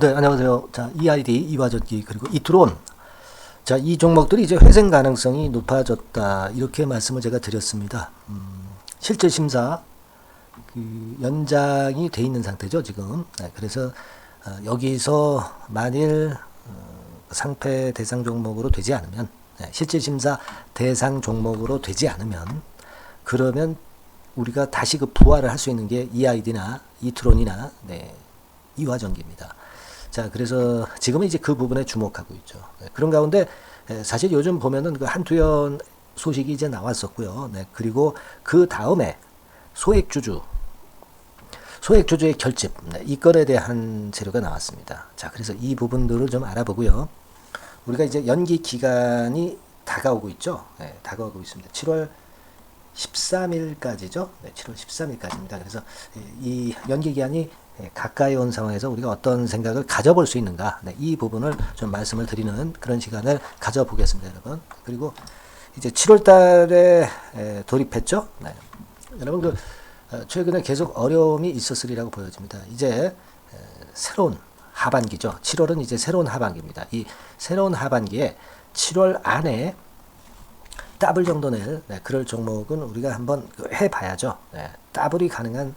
네, 안녕하세요. 자, EID, 이화전기, 그리고 이트론. 자, 이 종목들이 이제 회생 가능성이 높아졌다. 이렇게 말씀을 제가 드렸습니다. 실제 심사, 연장이 돼 있는 상태죠, 지금. 네, 그래서, 여기서 만일, 상패 대상 종목으로 되지 않으면, 네, 실제 심사 대상 종목으로 되지 않으면, 그러면 우리가 다시 그 부활을 할 수 있는 게 EID나 이트론이나, 네, 이화전기입니다. 자, 그래서 지금은 이제 그 부분에 주목하고 있죠. 네, 그런 가운데 사실 요즘 보면은 그 한투연 소식이 이제 나왔었고요. 네, 그리고 그 다음에 소액주주의 결집, 네, 이 건에 대한 재료가 나왔습니다. 자, 그래서 이 부분들을 좀 알아보고요. 우리가 이제 연기 기간이 다가오고 있죠. 네, 다가오고 있습니다. 7월 13일까지죠. 네, 7월 13일까지입니다. 그래서 이 연기 기한이 가까이 온 상황에서 우리가 어떤 생각을 가져볼 수 있는가, 네, 이 부분을 좀 말씀을 드리는 그런 시간을 가져보겠습니다, 여러분. 그리고 이제 7월 달에 돌입했죠. 네. 여러분 그 최근에 계속 어려움이 있었으리라고 보여집니다. 이제 새로운 하반기죠. 7월은 이제 새로운 하반기입니다. 이 새로운 하반기에 7월 안에 더블 정도 낼, 네, 그럴 종목은 우리가 한번 해봐야죠. 네, 더블이 가능한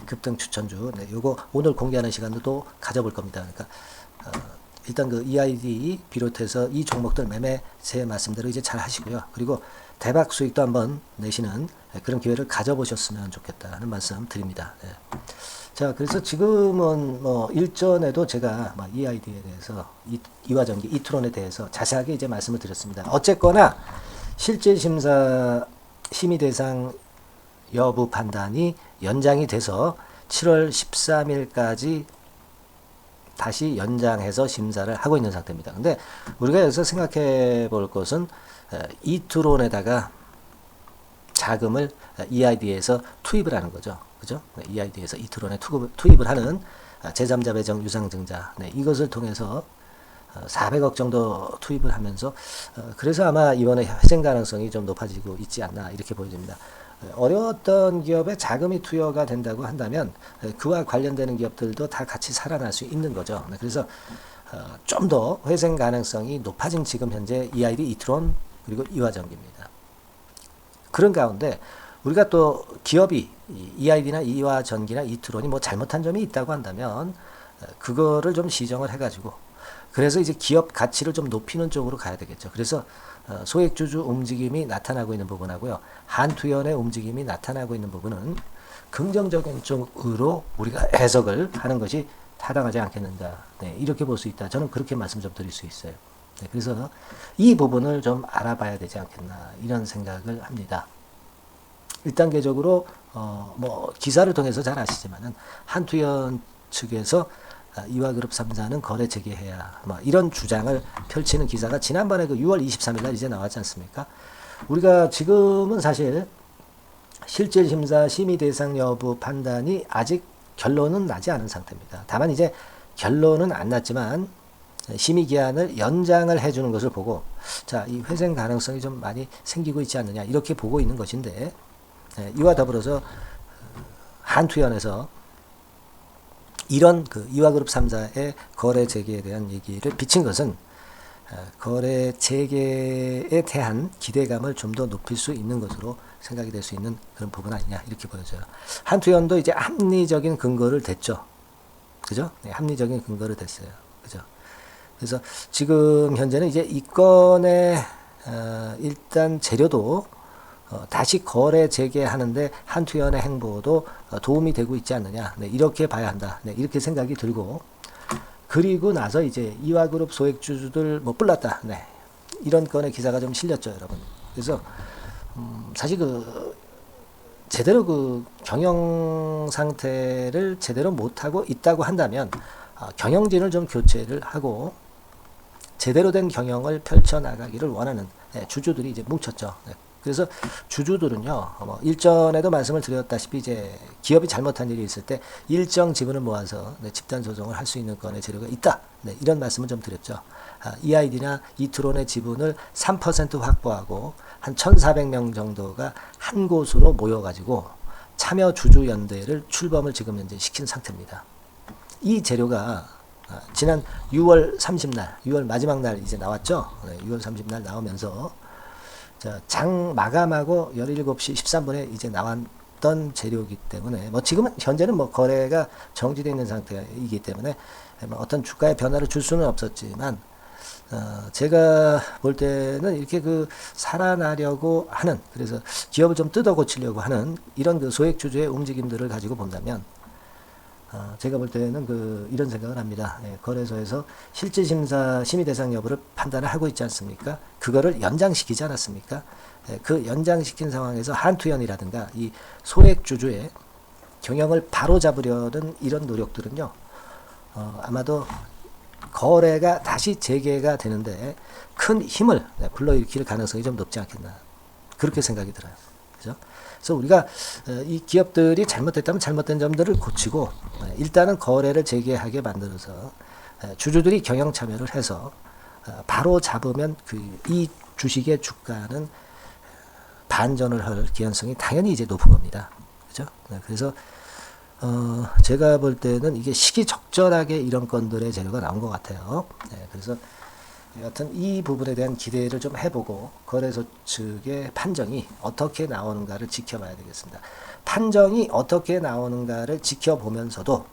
급등 추천주, 네, 요거 오늘 공개하는 시간도 또 가져볼 겁니다. 그러니까 일단 그 EID 비롯해서 이 종목들 매매 제 말씀대로 이제 잘 하시고요. 그리고 대박 수익도 한번 내시는 그런 기회를 가져보셨으면 좋겠다 하는 말씀 드립니다. 네. 자, 그래서 지금은 뭐 일전에도 제가 EID에 대해서 이화전기, 이트론에 대해서 자세하게 이제 말씀을 드렸습니다. 어쨌거나 실제 심사 심의 대상 여부 판단이 연장이 돼서 7월 13일까지 다시 연장해서 심사를 하고 있는 상태입니다. 근데 우리가 여기서 생각해 볼 것은 이트론에다가 자금을 EID에서 투입을 하는 거죠. 그죠? EID에서 이트론에 투입을 하는 제3자 배정 유상증자. 네, 이것을 통해서 400억 정도 투입을 하면서 그래서 아마 이번에 회생 가능성이 좀 높아지고 있지 않나 이렇게 보여집니다. 어려웠던 기업에 자금이 투여가 된다고 한다면 그와 관련되는 기업들도 다 같이 살아날 수 있는 거죠. 그래서 좀 더 회생 가능성이 높아진 지금 현재 EID, 이트론 그리고 이화전기입니다. 그런 가운데 우리가 또 기업이 EID나 이화전기나 이트론이 뭐 잘못한 점이 있다고 한다면 그거를 좀 시정을 해가지고 그래서 이제 기업 가치를 좀 높이는 쪽으로 가야 되겠죠. 그래서 소액주주 움직임이 나타나고 있는 부분하고요. 한투연의 움직임이 나타나고 있는 부분은 긍정적인 쪽으로 우리가 해석을 하는 것이 타당하지 않겠는가. 네, 이렇게 볼 수 있다. 저는 그렇게 말씀 좀 드릴 수 있어요. 네, 그래서 이 부분을 좀 알아봐야 되지 않겠나 이런 생각을 합니다. 1단계적으로 뭐 기사를 통해서 잘 아시지만은 한투연 측에서 이화그룹 3사는 거래 재개해야 뭐 이런 주장을 펼치는 기사가 지난번에 그 6월 23일 날 이제 나왔지 않습니까? 우리가 지금은 사실 실질 심사 심의 대상 여부 판단이 아직 결론은 나지 않은 상태입니다. 다만 이제 결론은 안 났지만 심의 기한을 연장을 해주는 것을 보고 자, 이 회생 가능성이 좀 많이 생기고 있지 않느냐 이렇게 보고 있는 것인데 이와 더불어서 한투연에서 이런 그 이화그룹 3사의 거래 재개에 대한 얘기를 비친 것은 거래 재개에 대한 기대감을 좀 더 높일 수 있는 것으로 생각이 될 수 있는 그런 부분 아니냐 이렇게 보여져요. 한투연도 이제 합리적인 근거를 댔죠. 그죠? 네, 합리적인 근거를 댔어요. 그죠? 그래서 지금 현재는 이제 이 건의 일단 재료도 다시 거래 재개하는데 한투연의 행보도 도움이 되고 있지 않느냐. 네, 이렇게 봐야 한다. 네, 이렇게 생각이 들고 그리고 나서 이제 이화그룹 소액주주들 못 불렀다. 네, 이런 건의 기사가 좀 실렸죠, 여러분. 그래서 사실 그 제대로 그 경영 상태를 제대로 못 하고 있다고 한다면 경영진을 좀 교체를 하고 제대로 된 경영을 펼쳐 나가기를 원하는 주주들이 이제 뭉쳤죠. 네. 그래서 주주들은요, 일전에도 말씀을 드렸다시피 이제 기업이 잘못한 일이 있을 때 일정 지분을 모아서 집단 소송을 할 수 있는 건의 재료가 있다. 네, 이런 말씀을 좀 드렸죠. EID나 이트론의 지분을 3% 확보하고 한 1,400명 정도가 한 곳으로 모여가지고 참여 주주 연대를 출범을 지금 현재 시킨 상태입니다. 이 재료가 지난 6월 30날, 6월 마지막 날 이제 나왔죠. 6월 30날 나오면서 장 마감하고 17시 13분에 이제 나왔던 재료이기 때문에 뭐 지금은 현재는 뭐 거래가 정지되어 있는 상태이기 때문에 뭐 어떤 주가의 변화를 줄 수는 없었지만 제가 볼 때는 이렇게 그 살아나려고 하는, 그래서 기업을 좀 뜯어 고치려고 하는 이런 그 소액주주의 움직임들을 가지고 본다면 제가 볼 때는 이런 생각을 합니다. 거래소에서 실질심사 심의 대상 여부를 판단을 하고 있지 않습니까? 그거를 연장시키지 않았습니까? 그 연장시킨 상황에서 한투연이라든가 이 소액주주의 경영을 바로잡으려는 이런 노력들은요, 아마도 거래가 다시 재개가 되는데 큰 힘을 불러일으킬 가능성이 좀 높지 않겠나, 그렇게 생각이 들어요. 그죠? 그래서 우리가 이 기업들이 잘못됐다면 잘못된 점들을 고치고 일단은 거래를 재개하게 만들어서 주주들이 경영 참여를 해서 바로 잡으면 이 주식의 주가는 반전을 할 기한성이 당연히 이제 높은 겁니다. 그죠? 그래서 제가 볼 때는 이게 시기적절하게 이런 건들의 재료가 나온 것 같아요. 그래서 여하튼 이 부분에 대한 기대를 좀 해보고 거래소 측의 판정이 어떻게 나오는가를 지켜봐야 되겠습니다. 판정이 어떻게 나오는가를 지켜보면서도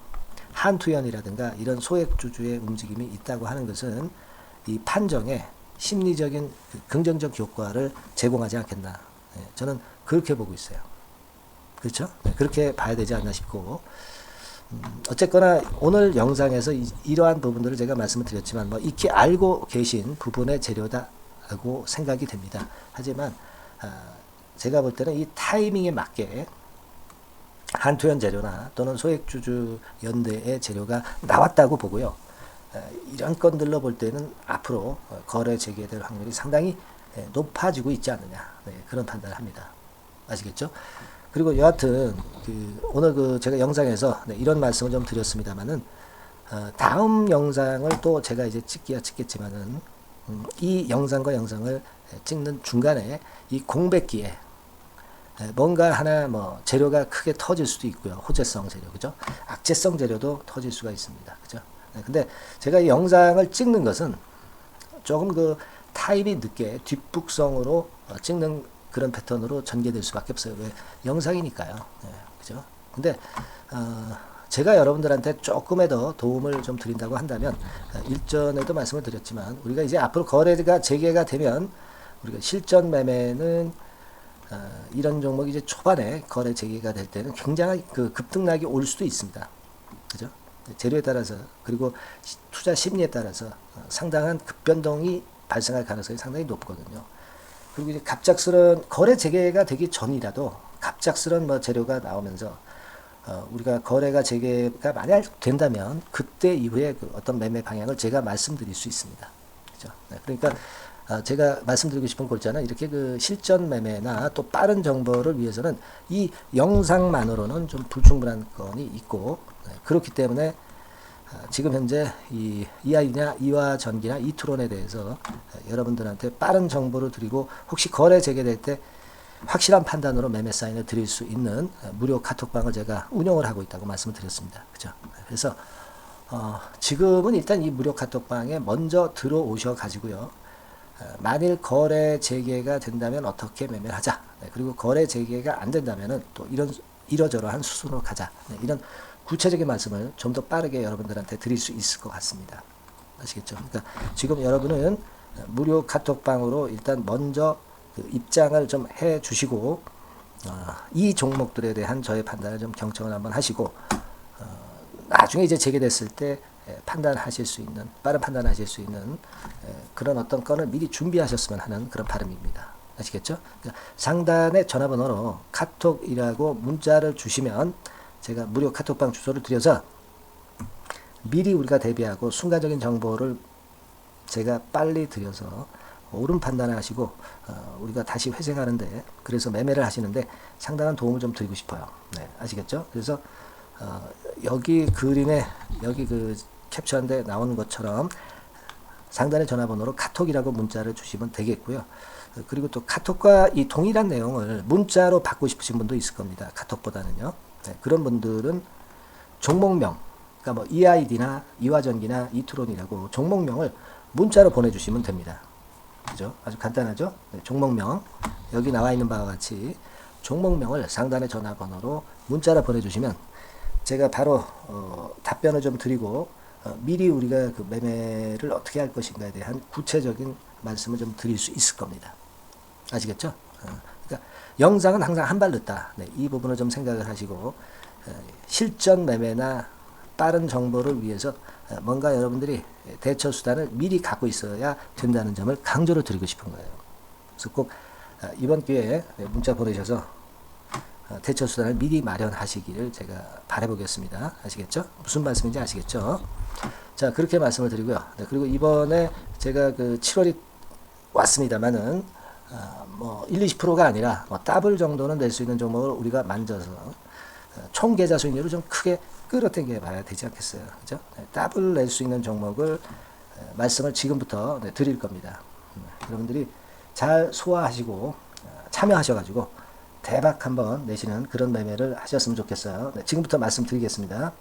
한투연이라든가 이런 소액주주의 움직임이 있다고 하는 것은 이 판정에 심리적인 긍정적 효과를 제공하지 않겠나. 저는 그렇게 보고 있어요. 그렇죠? 그렇게 봐야 되지 않나 싶고, 어쨌거나 오늘 영상에서 이러한 부분들을 제가 말씀을 드렸지만 뭐 익히 알고 계신 부분의 재료다라고 생각이 됩니다. 하지만 제가 볼 때는 이 타이밍에 맞게 한투연 재료나 또는 소액주주 연대의 재료가 나왔다고 보고요. 이런 건들로 볼 때는 앞으로 거래 재개될 확률이 상당히 높아지고 있지 않느냐, 그런 판단을 합니다. 아시겠죠? 그리고 여하튼 오늘 제가 영상에서 이런 말씀을 좀 드렸습니다만은 다음 영상을 또 제가 이제 찍겠지만은 이 영상과 영상을 찍는 중간에 이 공백기에 뭔가 하나 뭐 재료가 크게 터질 수도 있고요. 호재성 재료, 그죠? 악재성 재료도 터질 수가 있습니다. 그죠? 근데 제가 이 영상을 찍는 것은 조금 타입이 늦게 뒷북성으로 찍는 그런 패턴으로 전개될 수밖에 없어요. 왜? 영상이니까요. 그죠? 근데 제가 여러분들한테 조금의 더 도움을 좀 드린다고 한다면, 일전에도 말씀을 드렸지만 우리가 이제 앞으로 거래가 재개가 되면 우리가 실전 매매는 이런 종목이 이제 초반에 거래 재개가 될 때는 굉장히 급등락이 올 수도 있습니다. 그죠? 재료에 따라서, 그리고 투자 심리에 따라서 상당한 급변동이 발생할 가능성이 상당히 높거든요. 그리고 이제 갑작스런 거래 재개가 되기 전이라도 갑작스런 뭐 재료가 나오면서 우리가 거래가 재개가 만약 된다면 그때 이후에 어떤 매매 방향을 제가 말씀드릴 수 있습니다. 그죠? 그러니까 제가 말씀드리고 싶은 골자는 이렇게 실전 매매나 또 빠른 정보를 위해서는 이 영상만으로는 좀 불충분한 건이 있고, 그렇기 때문에 지금 현재 이하이냐 이화전기나 이투론에 대해서 여러분들한테 빠른 정보를 드리고, 혹시 거래 재개될 때 확실한 판단으로 매매 사인을 드릴 수 있는 무료 카톡방을 제가 운영을 하고 있다고 말씀을 드렸습니다. 그죠? 그래서 지금은 일단 이 무료 카톡방에 먼저 들어오셔 가지고요. 만일 거래 재개가 된다면 어떻게 매매를 하자. 그리고 거래 재개가 안 된다면은 또 이러저러한 수순으로 가자. 이런 구체적인 말씀을 좀 더 빠르게 여러분들한테 드릴 수 있을 것 같습니다. 아시겠죠? 그러니까 지금 여러분은 무료 카톡방으로 일단 먼저 입장을 좀 해 주시고, 이 종목들에 대한 저의 판단을 좀 경청을 한번 하시고, 나중에 이제 재개됐을 때 판단하실 수 있는, 빠른 판단하실 수 있는 그런 어떤 건을 미리 준비하셨으면 하는 그런 바람입니다. 아시겠죠? 그러니까 상단의 전화번호로 카톡이라고 문자를 주시면 제가 무료 카톡방 주소를 드려서 미리 우리가 대비하고 순간적인 정보를 제가 빨리 드려서 옳은 판단을 하시고 우리가 다시 회생하는데, 그래서 매매를 하시는데 상당한 도움을 좀 드리고 싶어요. 아시겠죠? 그래서 여기 그림에 여기 캡처한 데 나오는 것처럼 상단의 전화번호로 카톡이라고 문자를 주시면 되겠고요. 그리고 또 카톡과 이 동일한 내용을 문자로 받고 싶으신 분도 있을 겁니다. 카톡보다는요. 그런 분들은 종목명, 그러니까 뭐 EID나 이화전기나 이투론이라고 종목명을 문자로 보내주시면 됩니다. 그죠? 아주 간단하죠? 네, 종목명 여기 나와 있는 바와 같이 종목명을 상단의 전화번호로 문자로 보내주시면 제가 바로 답변을 좀 드리고 미리 우리가 그 매매를 어떻게 할 것인가에 대한 구체적인 말씀을 좀 드릴 수 있을 겁니다. 아시겠죠? 그러니까 영상은 항상 한 발 늦다. 네, 이 부분을 좀 생각을 하시고 실전 매매나 빠른 정보를 위해서 뭔가 여러분들이 대처 수단을 미리 갖고 있어야 된다는 점을 강조를 드리고 싶은 거예요. 그래서 꼭 이번 기회에 문자 보내셔서 대처 수단을 미리 마련하시기를 제가 바라보겠습니다. 아시겠죠? 무슨 말씀인지 아시겠죠? 자, 그렇게 말씀을 드리고요. 네, 그리고 이번에 제가 그 7월이 왔습니다만은 뭐 1, 20%가 아니라 뭐 더블 정도는 낼 수 있는 종목을 우리가 만져서 총 계좌 수익률을 좀 크게 끌어당겨 봐야 되지 않겠어요. 그죠? 네, 더블 낼 수 있는 종목을 말씀을 지금부터 드릴 겁니다. 여러분들이 잘 소화하시고 참여하셔가지고 대박 한번 내시는 그런 매매를 하셨으면 좋겠어요. 네, 지금부터 말씀드리겠습니다.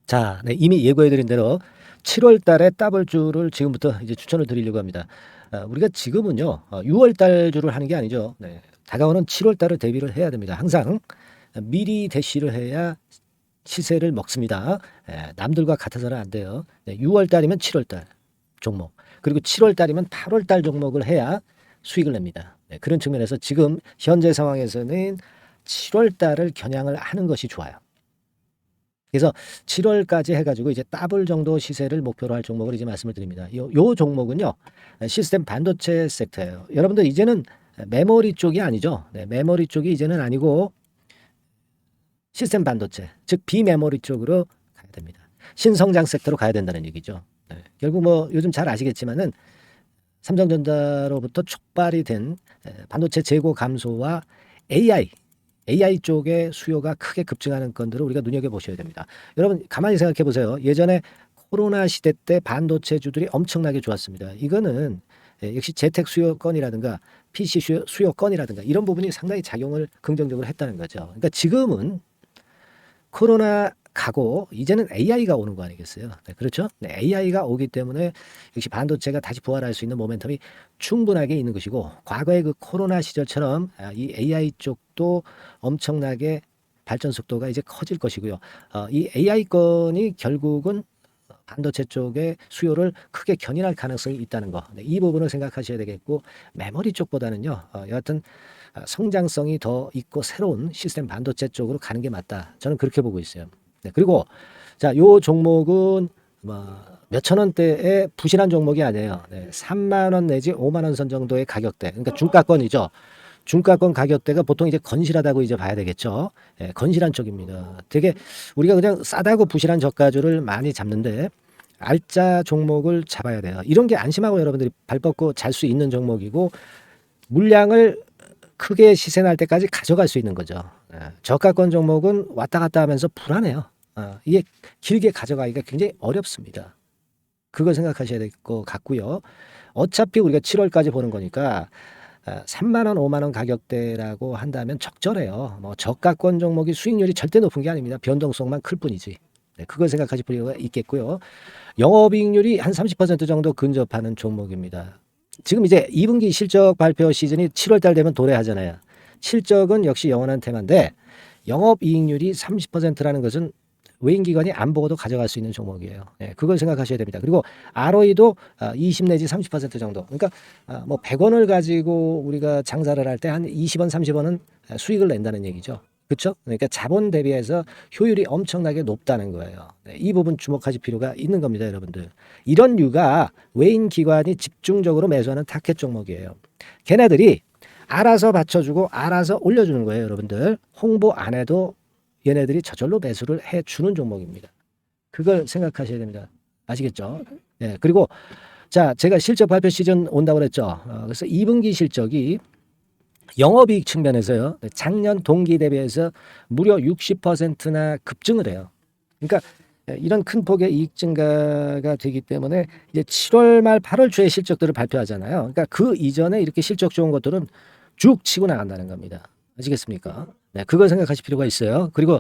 자, 네, 이미 예고해드린 대로 7월 달에 더블주를 지금부터 이제 추천을 드리려고 합니다. 우리가 지금은요, 6월 달주를 하는 게 아니죠. 네, 다가오는 7월 달을 대비를 해야 됩니다. 항상 미리 대시를 해야 시세를 먹습니다. 남들과 같아서는 안 돼요. 네, 6월 달이면 7월 달 종목, 그리고 7월 달이면 8월 달 종목을 해야 수익을 냅니다. 네, 그런 측면에서 지금 현재 상황에서는 7월 달을 겨냥을 하는 것이 좋아요. 그래서 7월까지 해가지고 이제 더블 정도 시세를 목표로 할 종목을 이제 말씀을 드립니다. 요 종목은요, 시스템 반도체 섹터예요. 여러분들 이제는 메모리 쪽이 아니죠. 네, 메모리 쪽이 이제는 아니고 시스템 반도체, 즉 비메모리 쪽으로 가야 됩니다. 신성장 섹터로 가야 된다는 얘기죠. 네, 결국 뭐 요즘 잘 아시겠지만은 삼성전자로부터 촉발이 된 반도체 재고 감소와 AI 쪽의 수요가 크게 급증하는 건들을 우리가 눈여겨보셔야 됩니다. 여러분 가만히 생각해 보세요. 예전에 코로나 시대 때 반도체주들이 엄청나게 좋았습니다. 이거는 역시 재택 수요건이라든가 PC 수요건이라든가 이런 부분이 상당히 작용을 긍정적으로 했다는 거죠. 그러니까 지금은 코로나 가고 이제는 AI가 오는 거 아니겠어요? 네, 그렇죠? 네, AI가 오기 때문에 역시 반도체가 다시 부활할 수 있는 모멘텀이 충분하게 있는 것이고, 과거의 그 코로나 시절처럼 이 AI 쪽도 엄청나게 발전 속도가 이제 커질 것이고요. 이 AI 건이 결국은 반도체 쪽의 수요를 크게 견인할 가능성이 있다는 거. 네, 이 부분을 생각하셔야 되겠고, 메모리 쪽보다는요, 여하튼 성장성이 더 있고 새로운 시스템 반도체 쪽으로 가는 게 맞다. 저는 그렇게 보고 있어요. 네, 그리고 자, 요 종목은 뭐 몇천 원대의 부실한 종목이 아니에요. 네, 3만 원 내지 5만 원 선 정도의 가격대. 그러니까 중가권이죠. 중가권 가격대가 보통 이제 건실하다고 이제 봐야 되겠죠. 예, 건실한 쪽입니다. 되게 우리가 그냥 싸다고 부실한 저가주를 많이 잡는데 알짜 종목을 잡아야 돼요. 이런 게 안심하고 여러분들이 발 뻗고 잘 수 있는 종목이고, 물량을 크게 시세 날 때까지 가져갈 수 있는 거죠. 저가권 종목은 왔다 갔다 하면서 불안해요. 이게 길게 가져가기가 굉장히 어렵습니다. 그걸 생각하셔야 될 것 같고요. 어차피 우리가 7월까지 보는 거니까 3만 원, 5만 원 가격대라고 한다면 적절해요. 뭐 저가권 종목이 수익률이 절대 높은 게 아닙니다. 변동성만 클 뿐이지. 네, 그걸 생각하실 필요가 있겠고요. 영업이익률이 한 30% 정도 근접하는 종목입니다. 지금 이제 2분기 실적 발표 시즌이 7월 달 되면 도래하잖아요. 실적은 역시 영원한 테마인데 영업이익률이 30%라는 것은 외인기관이 안 보고도 가져갈 수 있는 종목이에요. 네, 그걸 생각하셔야 됩니다. 그리고 ROE도 20 내지 30% 정도. 그러니까 뭐 100원을 가지고 우리가 장사를 할 때 한 20원, 30원은 수익을 낸다는 얘기죠. 그렇죠? 그러니까 자본 대비해서 효율이 엄청나게 높다는 거예요. 네, 이 부분 주목하실 필요가 있는 겁니다, 여러분들. 이런 류가 외인 기관이 집중적으로 매수하는 타켓 종목이에요. 걔네들이 알아서 받쳐주고 알아서 올려주는 거예요, 여러분들. 홍보 안 해도 얘네들이 저절로 매수를 해주는 종목입니다. 그걸 생각하셔야 됩니다. 아시겠죠? 네, 그리고 자, 제가 실적 발표 시즌 온다고 그랬죠. 그래서 2분기 실적이 영업이익 측면에서요, 작년 동기 대비해서 무려 60%나 급증을 해요. 그러니까 이런 큰 폭의 이익 증가가 되기 때문에 이제 7월 말 8월 초에 실적들을 발표하잖아요. 그러니까 그 이전에 이렇게 실적 좋은 것들은 쭉 치고 나간다는 겁니다. 아시겠습니까? 네, 그걸 생각하실 필요가 있어요. 그리고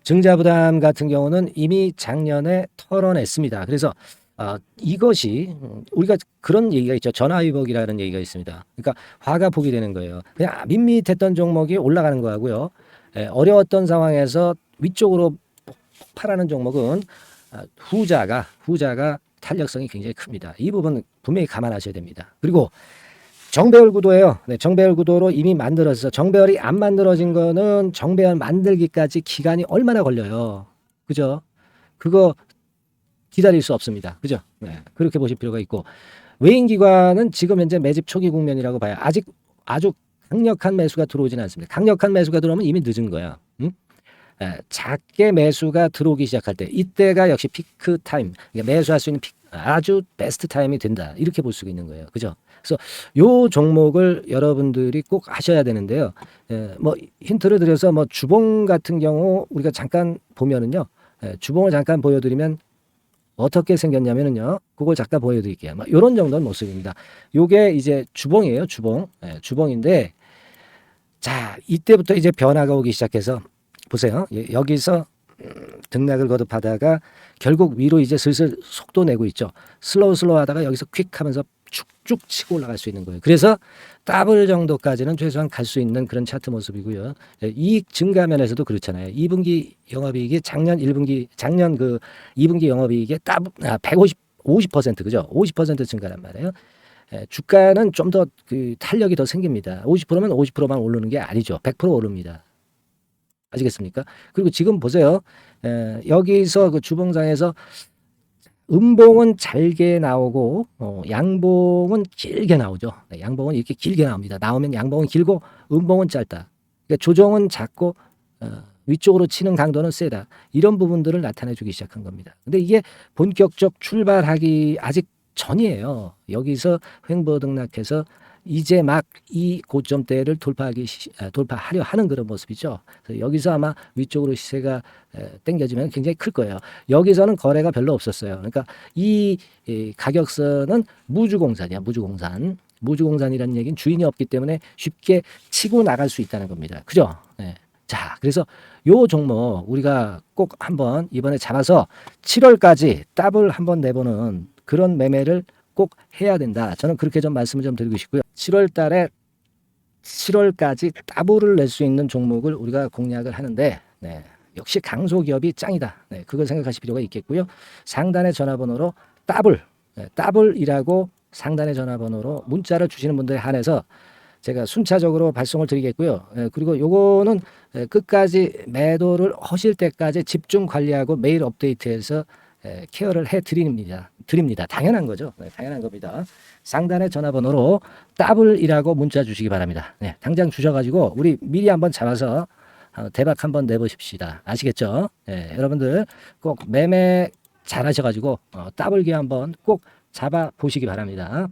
증자부담 같은 경우는 이미 작년에 털어냈습니다. 그래서 이것이 우리가 그런 얘기가 있죠. 전화위복이라는 얘기가 있습니다. 그러니까 화가 복이 되는 거예요. 그냥 밋밋했던 종목이 올라가는 거하고요. 어려웠던 상황에서 위쪽으로 폭발하는 종목은 후자가 탄력성이 굉장히 큽니다. 이 부분 분명히 감안하셔야 됩니다. 그리고 정배열 구도예요. 네, 정배열 구도로 이미 만들어서 정배열이 안 만들어진 거는 정배열 만들기까지 기간이 얼마나 걸려요. 그죠? 그거 기다릴 수 없습니다. 그죠? 네, 그렇게 보실 필요가 있고 외인기관은 지금 현재 매집 초기 국면이라고 봐요. 아직 아주 강력한 매수가 들어오지는 않습니다. 강력한 매수가 들어오면 이미 늦은 거야. 응? 작게 매수가 들어오기 시작할 때 이때가 역시 피크 타임, 그러니까 매수할 수 있는 아주 베스트 타임이 된다. 이렇게 볼 수가 있는 거예요. 그죠? 그래서 요 종목을 여러분들이 꼭 하셔야 되는데요. 뭐 힌트를 드려서 뭐 주봉 같은 경우 우리가 잠깐 보면은요. 주봉을 잠깐 보여드리면 어떻게 생겼냐면은요. 그걸 잠깐 보여드릴게요. 뭐 이런 정도는 모습입니다. 요게 이제 주봉이에요. 주봉. 주봉인데 자 이때부터 이제 변화가 오기 시작해서 보세요. 여기서 등락을 거듭하다가 결국 위로 이제 슬슬 속도 내고 있죠. 슬로우 하다가 여기서 퀵 하면서 쭉쭉 치고 올라갈 수 있는 거예요. 그래서 더블 정도까지는 최소한 갈 수 있는 그런 차트 모습이고요. 이익 증가 면에서도 그렇잖아요. 2분기 영업이익이 작년 2분기 영업이익의 50% 그죠? 50% 증가란 말이에요. 주가는 좀 더 그 탄력이 더 생깁니다. 50%면 50%만 오르는 게 아니죠. 100% 오릅니다. 아시겠습니까? 그리고 지금 보세요. 여기서 그 주봉상에서 음봉은 잘게 나오고 양봉은 길게 나오죠. 네, 양봉은 이렇게 길게 나옵니다. 나오면 양봉은 길고 음봉은 짧다. 그러니까 조정은 작고 위쪽으로 치는 강도는 세다. 이런 부분들을 나타내주기 시작한 겁니다. 근데 이게 본격적 출발하기 아직 전이에요. 여기서 횡보 등락해서 이제 막 이 고점대를 돌파하려 하는 그런 모습이죠. 그래서 여기서 아마 위쪽으로 시세가 당겨지면 굉장히 클 거예요. 여기서는 거래가 별로 없었어요. 그러니까 이 가격선은 무주공산이야. 무주공산이라는 얘기는 주인이 없기 때문에 쉽게 치고 나갈 수 있다는 겁니다. 그죠? 네. 자, 그래서 요 종목 우리가 꼭 한번 이번에 잡아서 7월까지 더블 한번 내보는 그런 매매를 꼭 해야 된다. 저는 그렇게 좀 말씀을 좀 드리고 싶고요. 7월 달에 7월까지 더블을 낼 수 있는 종목을 우리가 공략을 하는데 네, 역시 강소기업이 짱이다. 네, 그걸 생각하실 필요가 있겠고요. 상단의 전화번호로 더블이라고 상단의 전화번호로 문자를 주시는 분들에 한해서 제가 순차적으로 발송을 드리겠고요. 그리고 요거는 끝까지 매도를 하실 때까지 집중 관리하고 매일 업데이트해서 케어를 해 드립니다. 당연한 거죠. 네, 당연한 겁니다. 상단의 전화번호로 더블이라고 문자 주시기 바랍니다. 네, 당장 주셔가지고 우리 미리 한번 잡아서 대박 한번 내보십시다. 아시겠죠? 네, 여러분들 꼭 매매 잘 하셔가지고 더블기 한번 꼭 잡아 보시기 바랍니다.